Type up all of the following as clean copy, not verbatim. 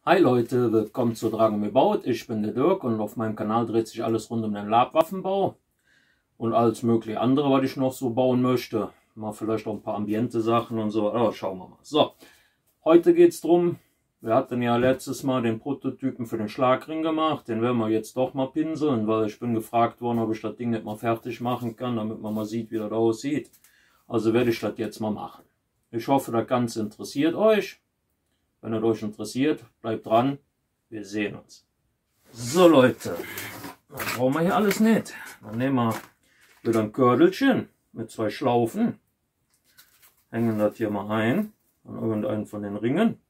Hi Leute, willkommen zu Dragon About. Ich bin der Dirk und auf meinem Kanal dreht sich alles rund um den Labwaffenbau und alles mögliche andere, was ich noch so bauen möchte. Mal vielleicht auch ein paar ambiente Sachen und so. Aber schauen wir mal. So, heute geht es darum, wir hatten ja letztes Mal den Prototypen für den Schlagring gemacht. Den werden wir jetzt doch mal pinseln, weil ich bin gefragt worden, ob ich das Ding nicht mal fertig machen kann, damit man mal sieht, wie das aussieht. Also werde ich das jetzt mal machen. Ich hoffe, das Ganze interessiert euch. Wenn es euch interessiert, bleibt dran. Wir sehen uns. So Leute, dann brauchen wir hier alles nicht. Dann nehmen wir wieder ein Kördelchen mit 2 Schlaufen. Hängen das hier mal ein an irgendeinen von den Ringen.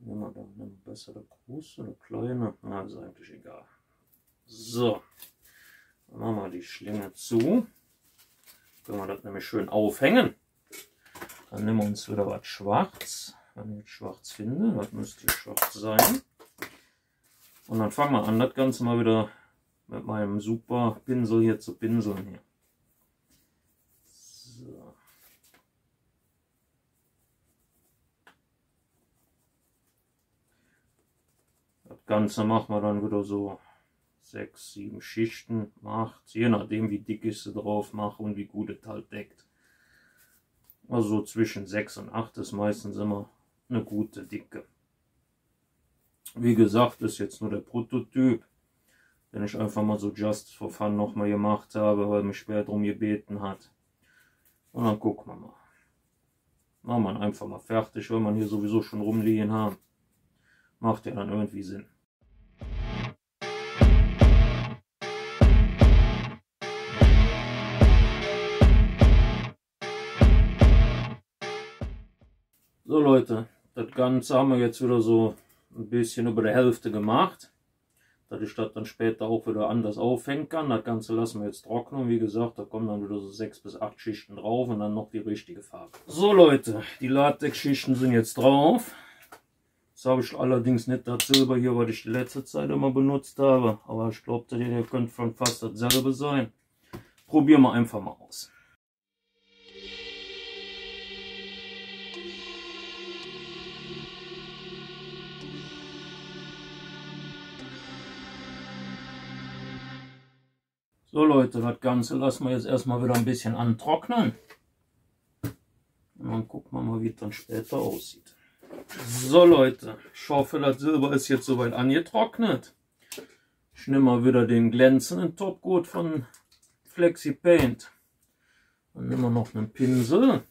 Nehmen wir da besser der große oder kleine. Na, ist eigentlich egal. So, dann machen wir die Schlinge zu. Können wir das nämlich schön aufhängen. Dann nehmen wir uns wieder was Schwarz. Wenn ich jetzt schwarz finde, das müsste schwarz sein. Und dann fangen wir an, das Ganze mal wieder mit meinem super Pinsel hier zu pinseln. Hier. So. Das Ganze machen wir dann wieder so 6, 7 Schichten, 8, je nachdem wie dick ich sie drauf mache und wie gut es halt deckt. Also so zwischen 6 und 8 ist meistens immer eine gute Dicke. Wie gesagt, ist jetzt nur der Prototyp, den ich einfach mal so just for fun nochmal gemacht habe, weil mich später darum gebeten hat. Und dann gucken wir mal. Machen wir einfach mal fertig, wenn wir hier sowieso schon rumliegen haben. Macht ja dann irgendwie Sinn. So Leute, das Ganze haben wir jetzt wieder so ein bisschen über die Hälfte gemacht, dass ich das dann später auch wieder anders aufhängen kann. Das Ganze lassen wir jetzt trocknen. Wie gesagt, da kommen dann wieder so 6 bis 8 Schichten drauf und dann noch die richtige Farbe. So Leute, die Latex-Schichten sind jetzt drauf. Das habe ich allerdings nicht das Silber hier, was ich die letzte Zeit immer benutzt habe. Aber ich glaube, das hier könnte schon fast dasselbe sein. Probieren wir einfach mal aus. So Leute, das Ganze lassen wir jetzt erstmal wieder ein bisschen antrocknen. Und dann gucken wir mal, wie es dann später aussieht. So Leute, ich hoffe, das Silber ist jetzt soweit angetrocknet. Ich nehme mal wieder den glänzenden Topcoat von Flexi Paint. Dann nehmen wir noch einen Pinsel.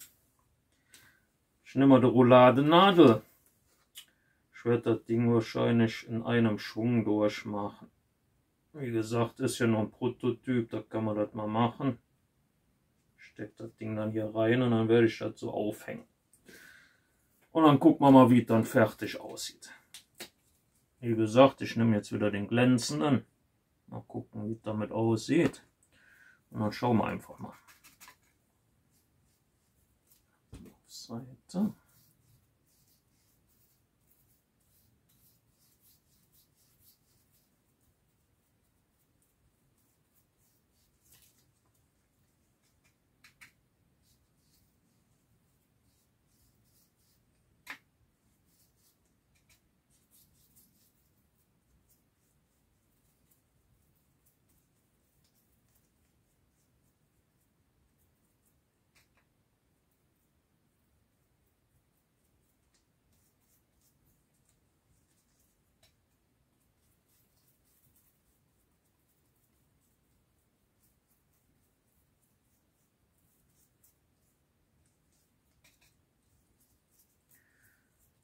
Ich nehme mal die Rouladenadel. Ich werde das Ding wahrscheinlich in einem Schwung durchmachen. Wie gesagt, ist ja noch ein Prototyp, da kann man das mal machen. Ich stecke das Ding dann hier rein und dann werde ich das so aufhängen. Und dann gucken wir mal, wie es dann fertig aussieht. Wie gesagt, ich nehme jetzt wieder den glänzenden. Mal gucken, wie es damit aussieht. Und dann schauen wir einfach mal. Auf Seite.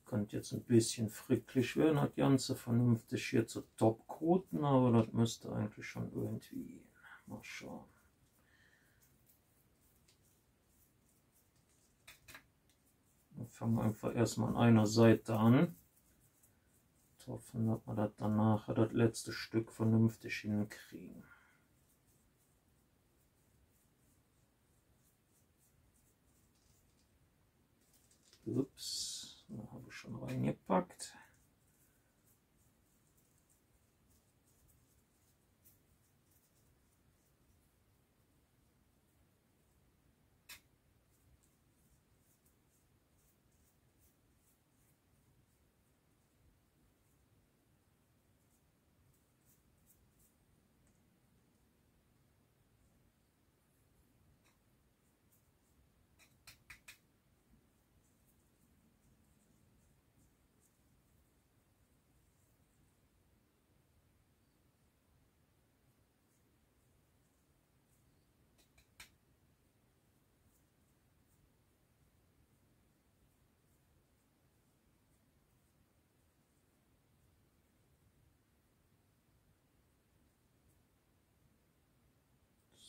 Könnte jetzt ein bisschen fricklich werden, das Ganze vernünftig hier zu topcoaten, aber das müsste eigentlich schon irgendwie. Mal schauen. Wir fangen einfach erstmal an einer Seite an. Hoffen, dass wir das dann nachher das letzte Stück vernünftig hinkriegen. Ups, da habe ich schon reingepackt.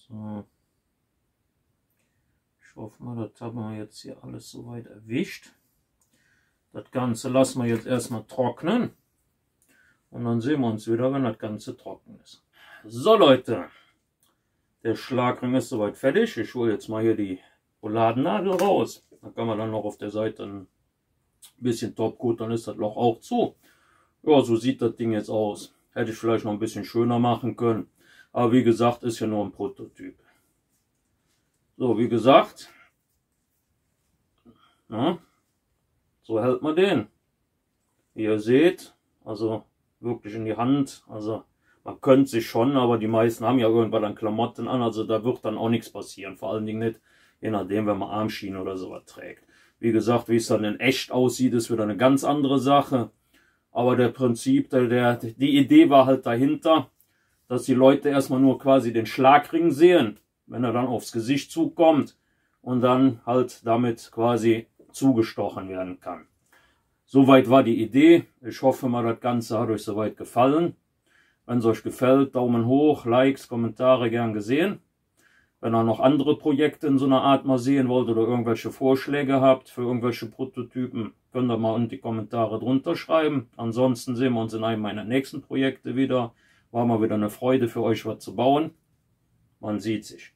So. Ich hoffe mal, das haben wir jetzt hier alles soweit erwischt. Das Ganze lassen wir jetzt erstmal trocknen. Und dann sehen wir uns wieder, wenn das Ganze trocken ist. So Leute, der Schlagring ist soweit fertig. Ich hole jetzt mal hier die Rouladennadel raus. Dann kann man dann noch auf der Seite ein bisschen Topcoat, dann ist das Loch auch zu. Ja, so sieht das Ding jetzt aus. Hätte ich vielleicht noch ein bisschen schöner machen können. Aber wie gesagt, ist ja nur ein Prototyp. So, wie gesagt, na, so hält man den. Wie ihr seht, also wirklich in die Hand. Also man könnte sich schon, aber die meisten haben ja irgendwann dann Klamotten an. Also da wird dann auch nichts passieren. Vor allen Dingen nicht, je nachdem, wenn man Armschienen oder sowas trägt. Wie gesagt, wie es dann in echt aussieht, ist wieder eine ganz andere Sache. Aber der Prinzip, die Idee war halt dahinter, dass die Leute erstmal nur quasi den Schlagring sehen, wenn er dann aufs Gesicht zukommt und dann halt damit quasi zugestochen werden kann. Soweit war die Idee. Ich hoffe mal, das Ganze hat euch soweit gefallen. Wenn es euch gefällt, Daumen hoch, Likes, Kommentare gern gesehen. Wenn ihr noch andere Projekte in so einer Art mal sehen wollt oder irgendwelche Vorschläge habt für irgendwelche Prototypen, könnt ihr mal unten die Kommentare drunter schreiben. Ansonsten sehen wir uns in einem meiner nächsten Projekte wieder. War mal wieder eine Freude für euch, was zu bauen. Man sieht sich.